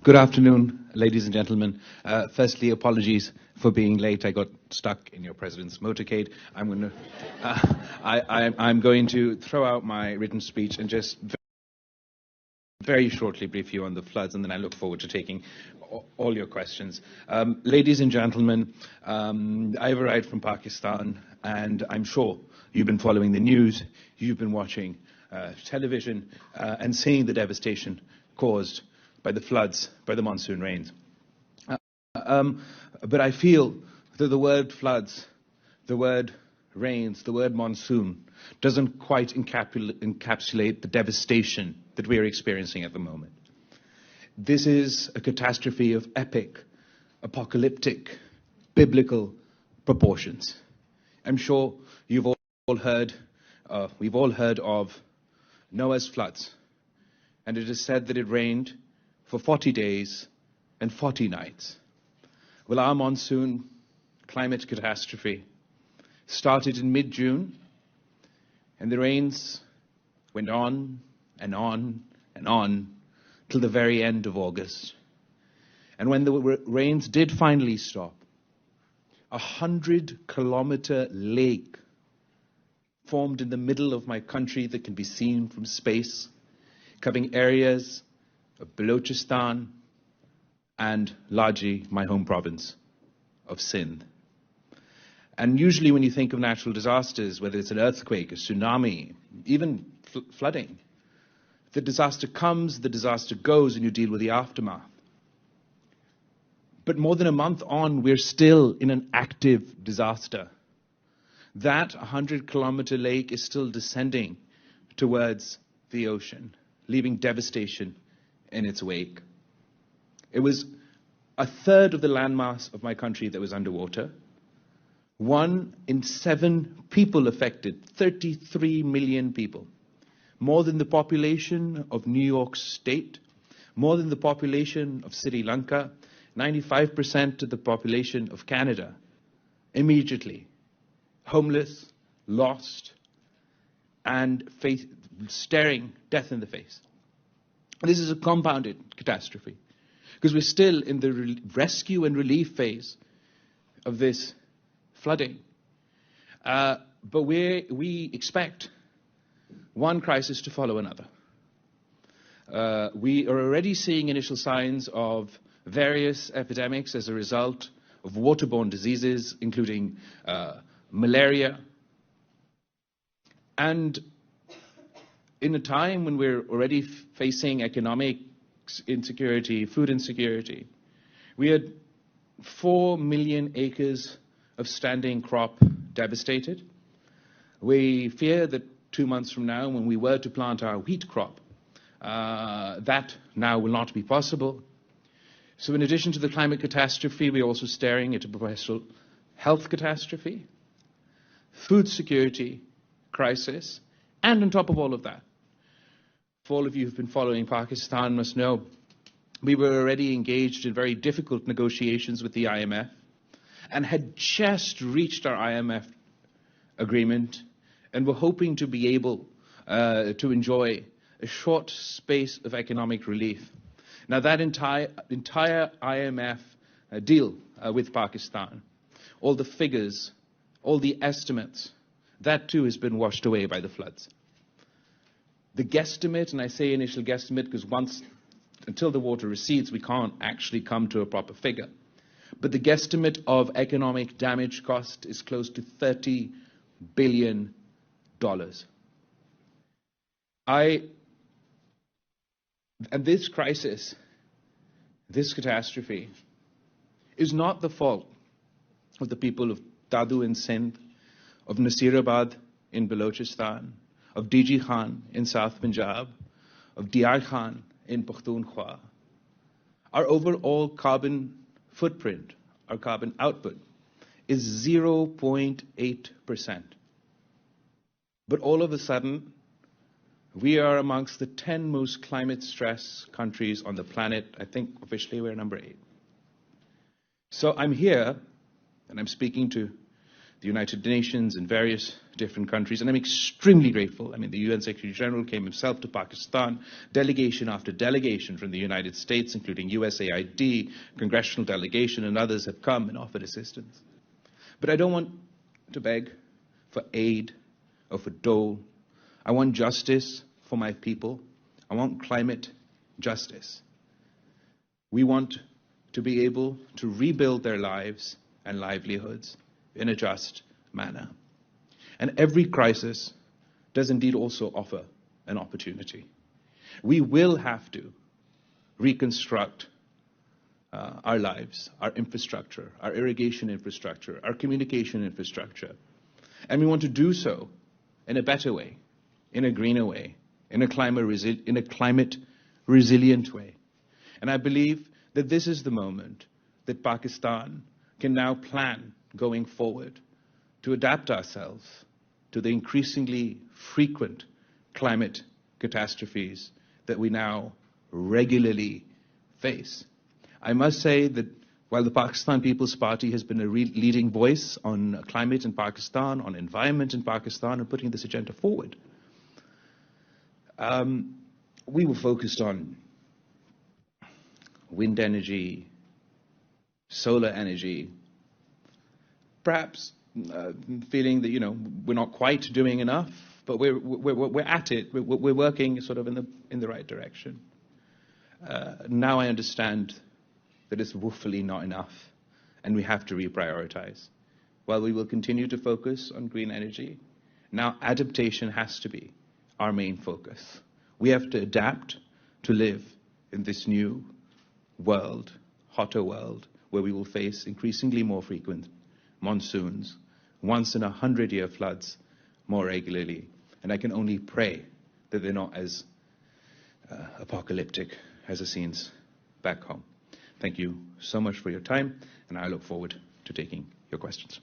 Good afternoon, ladies and gentlemen. Firstly, apologies for being late. I got stuck in your president's motorcade. I'm going to throw out my written speech and just very shortly brief you on the floods, and then I look forward to taking all your questions. Ladies and gentlemen, I've arrived from Pakistan, and I'm sure you've been following the news, you've been watching television, and seeing the devastation caused by the floods, by the monsoon rains. But I feel that the word floods, the word rains, the word monsoon doesn't quite encapsulate the devastation that we are experiencing at the moment. This is a catastrophe of epic, apocalyptic, biblical proportions. I'm sure you've all heard, we've all heard of Noah's floods, and it is said that it rained for 40 days and 40 nights. Well, our monsoon climate catastrophe started in mid-June, and the rains went on and on and on till the very end of August. And when the rains did finally stop, a 100-kilometer lake formed in the middle of my country that can be seen from space, covering areas of Balochistan and largely my home province of Sindh. And usually when you think of natural disasters, whether it's an earthquake, a tsunami, even flooding, the disaster comes, the disaster goes, and you deal with the aftermath. But more than a month on, we're still in an active disaster. That 100-kilometer lake is still descending towards the ocean, leaving devastation in its wake. It was a third of the landmass of my country that was underwater. 1 in 7 people affected, 33 million people. More than the population of New York State, more than the population of Sri Lanka, 95% of the population of Canada, immediately homeless, lost, and staring death in the face. This is a compounded catastrophe because we're still in the rescue and relief phase of this flooding. But we expect one crisis to follow another. We are already seeing initial signs of various epidemics as a result of waterborne diseases, including malaria. And in a time when we're already facing economic insecurity, food insecurity, we had 4 million acres of standing crop devastated. We fear that 2 months from now, when we were to plant our wheat crop, that now will not be possible. So in addition to the climate catastrophe, we're also staring at a potential health catastrophe, food security crisis, and on top of all of that, for all of you who've been following Pakistan must know, we were already engaged in very difficult negotiations with the IMF and had just reached our IMF agreement and were hoping to be able to enjoy a short space of economic relief. Now that entire IMF deal with Pakistan, all the figures, all the estimates, that too has been washed away by the floods. The guesstimate, and I say initial guesstimate because until the water recedes, we can't actually come to a proper figure. But the guesstimate of economic damage cost is close to $30 billion. And this crisis, this catastrophe, is not the fault of the people of Dadu in Sindh, of Nasirabad in Balochistan, of DG Khan in South Punjab, of Diyar Khan in Pakhtunkhwa. Our overall carbon footprint, our carbon output, is 0.8%. But all of a sudden, we are amongst the 10 most climate stressed countries on the planet. I think officially we're number 8. So I'm here, and I'm speaking to the United Nations and various different countries, and I'm extremely grateful. I mean, the UN Secretary General came himself to Pakistan, delegation after delegation from the United States, including USAID, congressional delegation, and others have come and offered assistance. But I don't want to beg for aid or for dole. I want justice for my people. I want climate justice. We want to be able to rebuild their lives and livelihoods in a just manner. And every crisis does indeed also offer an opportunity. We will have to reconstruct our lives, our infrastructure, our irrigation infrastructure, our communication infrastructure. And we want to do so in a better way, in a greener way, in a climate resilient way. And I believe that this is the moment that Pakistan can now plan going forward to adapt ourselves to the increasingly frequent climate catastrophes that we now regularly face. I must say that while the Pakistan People's Party has been a leading voice on climate in Pakistan, on environment in Pakistan, and putting this agenda forward, we were focused on wind energy, solar energy, perhaps feeling that, you know, we're not quite doing enough, but we're at it. We're working sort of in the right direction. Now I understand that it's woefully not enough, and we have to reprioritize. While we will continue to focus on green energy, now adaptation has to be our main focus. We have to adapt to live in this new world, hotter world, where we will face increasingly more frequent monsoons, once in 100-year floods more regularly. And I can only pray that they're not as apocalyptic as the scenes back home. Thank you so much for your time, and I look forward to taking your questions.